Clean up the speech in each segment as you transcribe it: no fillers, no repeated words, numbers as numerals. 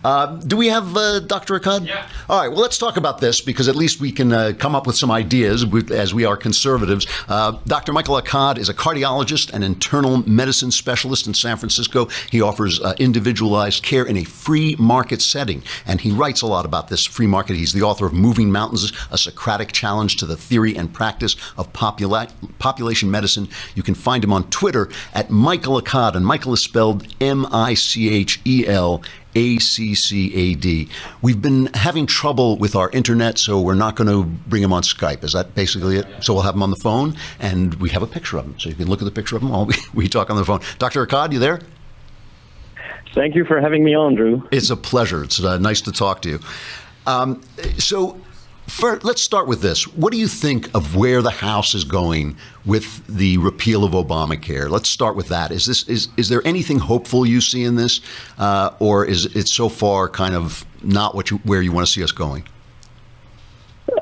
Do we have Dr. Accad? Yeah. All right. Well, let's talk about this because at least we can come up with some ideas as we are conservatives. Dr. Michael Accad is a cardiologist and internal medicine specialist in San Francisco. He offers individualized care in a free market setting, and he writes a lot about this free market. He's the author of Moving Mountains, a Socratic challenge to the theory and practice of population medicine. You can find him on Twitter at Michael Accad, and Michael is spelled Michel. ACCAD. We've been having trouble with our internet, so we're not going to bring him on Skype. Is that basically it? So we'll have him on the phone, and we have a picture of him. So you can look at the picture of him while we talk on the phone. Dr. Accad, you there? Thank you for having me on, Drew. It's a pleasure. It's nice to talk to you. Let's start with this. What do you think of where the House is going with the repeal of Obamacare? Let's start with that. Is there anything hopeful you see in this, or is it so far kind of not where you want to see us going?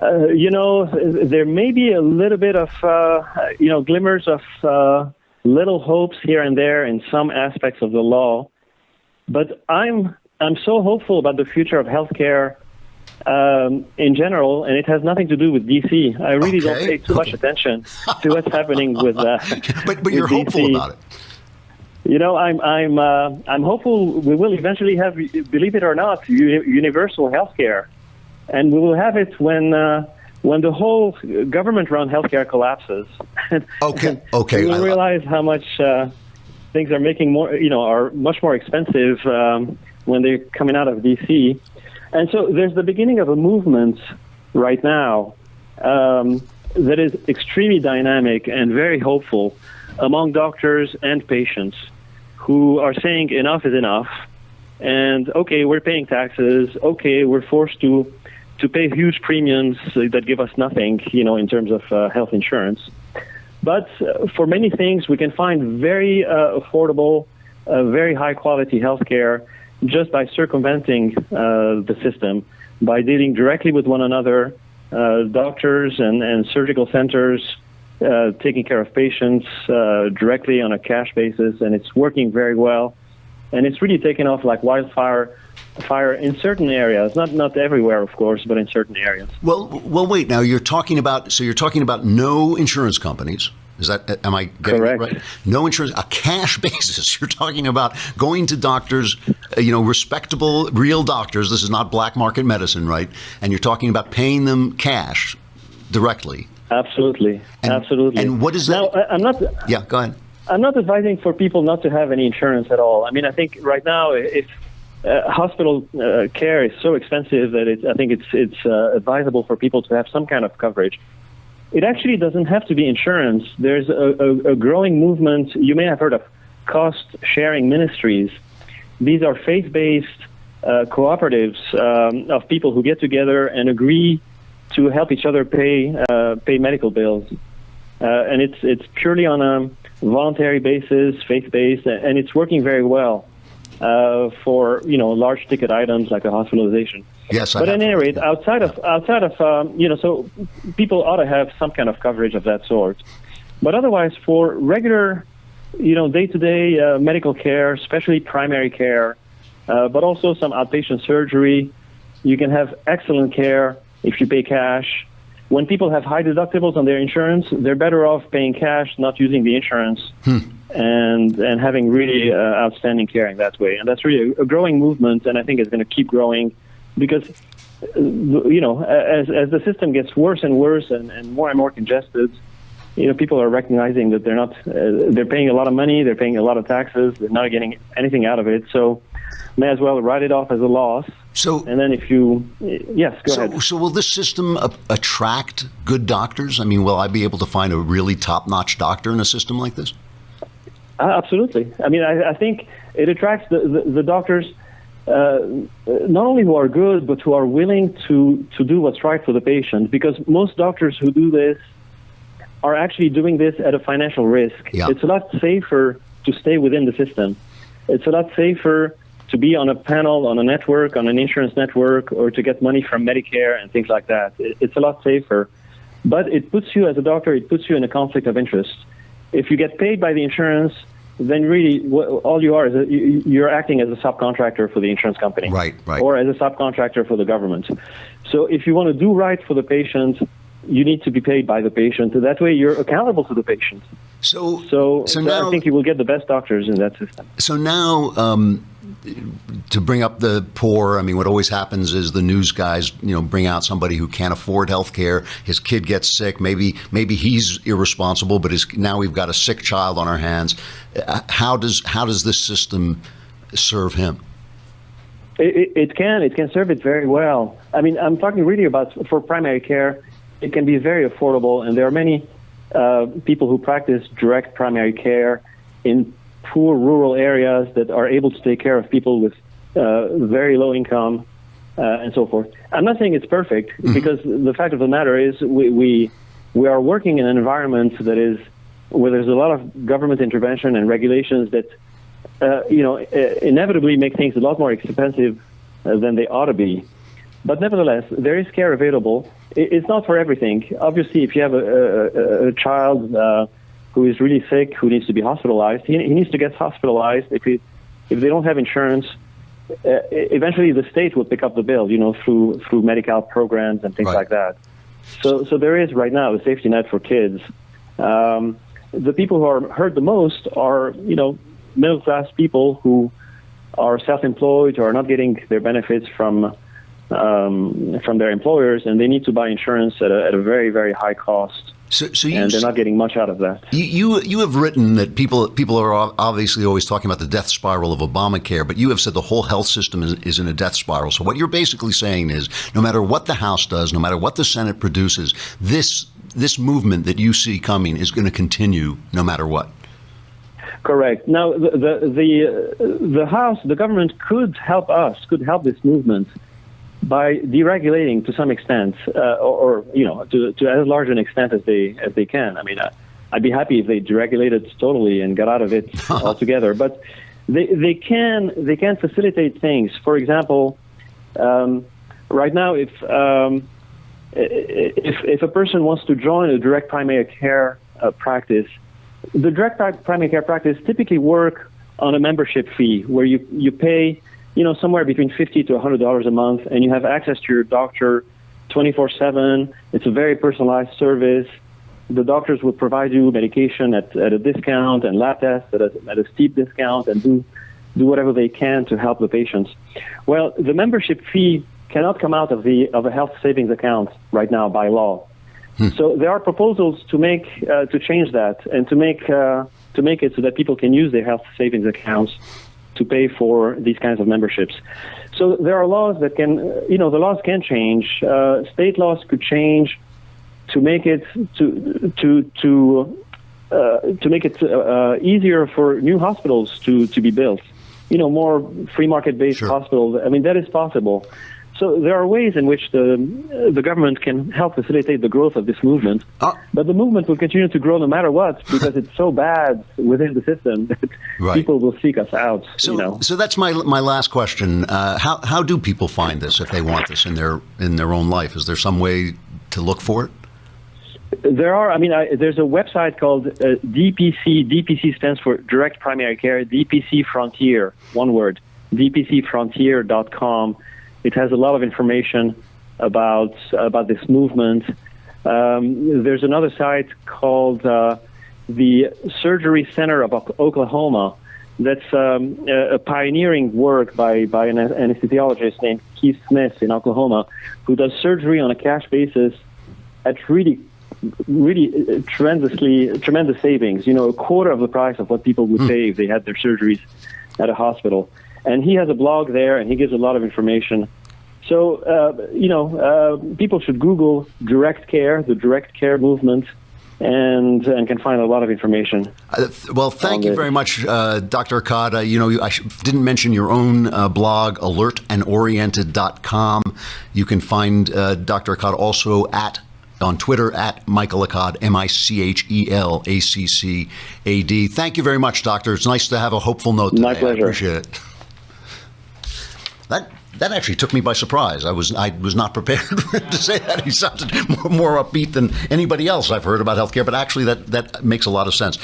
There may be a little bit of glimmers of little hopes here and there in some aspects of the law, but I'm so hopeful about the future of healthcare in general, and it has nothing to do with D.C. I really don't pay too much attention to what's happening with but you're hopeful DC. about it. I'm hopeful we will eventually have, believe it or not, universal health care, and we will have it when the whole government-run healthcare collapses. Okay. We will realize how much things are making are much more expensive when they're coming out of D.C. And so there's the beginning of a movement right now that is extremely dynamic and very hopeful among doctors and patients who are saying enough is enough. And, okay, we're paying taxes. Okay, we're forced to pay huge premiums that give us nothing, in terms of health insurance. But for many things, we can find very affordable, very high-quality health care just by circumventing the system, by dealing directly with one another, doctors and surgical centers taking care of patients directly on a cash basis, and it's working very well. And it's really taken off like wildfire in certain areas, not everywhere, of course, but in certain areas. Well, wait. Now you're talking about no insurance companies. Am I getting Correct. it right? No insurance, a cash basis. You're talking about going to doctors, respectable, real doctors. This is not black market medicine, right? And you're talking about paying them cash directly. Absolutely. Absolutely. And what is that? Now, I'm not. Yeah, go ahead. I'm not advising for people not to have any insurance at all. I mean, I think right now, if hospital care is so expensive that I think it's advisable for people to have some kind of coverage. It actually doesn't have to be insurance. There's a growing movement. You may have heard of cost-sharing ministries. These are faith-based cooperatives of people who get together and agree to help each other pay medical bills. And it's purely on a voluntary basis, faith-based, and it's working very well for large ticket items like a hospitalization. Yes, but at any rate, outside of so people ought to have some kind of coverage of that sort. But otherwise, for regular, day-to-day medical care, especially primary care, but also some outpatient surgery, you can have excellent care if you pay cash. When people have high deductibles on their insurance, they're better off paying cash, not using the insurance, and having really outstanding care in that way. And that's really a growing movement, and I think it's going to keep growing because, as the system gets worse and worse and more congested, people are recognizing that they're paying a lot of money, they're paying a lot of taxes, they're not getting anything out of it. So may as well write it off as a loss. So, and then go ahead. So will this system attract good doctors? I mean, will I be able to find a really top-notch doctor in a system like this? Absolutely. I mean, I think it attracts the doctors not only who are good, but who are willing to do what's right for the patient. Because most doctors who do this are actually doing this at a financial risk. Yeah. It's a lot safer to stay within the system. It's a lot safer to be on a panel, on a network, on an insurance network, or to get money from Medicare and things like that. It's a lot safer. But it puts you, as a doctor, it puts you in a conflict of interest. If you get paid by the insurance, then really all you are is you're acting as a subcontractor for the insurance company, right, or as a subcontractor for the government. So if you want to do right for the patient, you need to be paid by the patient. So that way you're accountable to the patient. So now, I think you will get the best doctors in that system. So now, to bring up the poor, I mean, what always happens is the news guys, bring out somebody who can't afford health care. His kid gets sick. Maybe he's irresponsible, but now we've got a sick child on our hands. How does this system serve him? It can serve it very well. I mean, I'm talking really about for primary care. It can be very affordable, and there are many people who practice direct primary care in poor rural areas that are able to take care of people with very low income and so forth. I'm not saying it's perfect, because the fact of the matter is we are working in an environment that is where there's a lot of government intervention and regulations that inevitably make things a lot more expensive than they ought to be. But nevertheless, there is care available. It's not for everything. Obviously, if you have a child who is really sick, who needs to be hospitalized, he needs to get hospitalized. If they don't have insurance, eventually the state will pick up the bill, through Medi-Cal programs and things like that. So there is right now a safety net for kids. The people who are hurt the most are, middle-class people who are self-employed or are not getting their benefits from their employers, and they need to buy insurance at a very, very high cost. And they're not getting much out of that. You have written that people are obviously always talking about the death spiral of Obamacare, but you have said the whole health system is in a death spiral. So what you're basically saying is, no matter what the House does, no matter what the Senate produces, this movement that you see coming is going to continue no matter what. Correct. Now, the House, the government could help this movement by deregulating to some extent, or to as large an extent as they can. I mean, I'd be happy if they deregulated totally and got out of it altogether. But they can facilitate things. For example, right now, if a person wants to join a direct primary care practice, the direct primary care practice typically work on a membership fee where you pay somewhere between $50 to $100 a month, and you have access to your doctor 24/7. It's a very personalized service. The doctors will provide you medication at a discount and lab tests at a steep discount, and do whatever they can to help the patients. Well, the membership fee cannot come out of a health savings account right now by law. So there are proposals to change that and to make it so that people can use their health savings accounts to pay for these kinds of memberships. So there are laws that can, the laws can change. State laws could change to make it easier for new hospitals to be built. More free market-based hospitals. I mean, that is possible. So there are ways in which the government can help facilitate the growth of this movement. But the movement will continue to grow no matter what, because it's so bad within the system that people will seek us out. So that's my last question. How do people find this if they want this in their own life? Is there some way to look for it? There are. I mean, there's a website called DPC. DPC stands for Direct Primary Care. DPC Frontier, one word. DPCfrontier.com. It has a lot of information about this movement. There's another site called the Surgery Center of Oklahoma. That's a pioneering work by an anesthesiologist named Keith Smith in Oklahoma, who does surgery on a cash basis at really tremendous savings. A quarter of the price of what people would pay if they had their surgeries at a hospital. And he has a blog there, and he gives a lot of information. So, people should Google direct care, the direct care movement, and can find a lot of information. Well, thank you very much, Dr. Accad. I didn't mention your own blog, alertandoriented.com. You can find Dr. Accad also on Twitter at Michael Accad, MichaelAccad. Thank you very much, Doctor. It's nice to have a hopeful note today. My pleasure. I appreciate it. That actually took me by surprise. I was not prepared to say that. He sounded more upbeat than anybody else I've heard about healthcare, but actually that makes a lot of sense.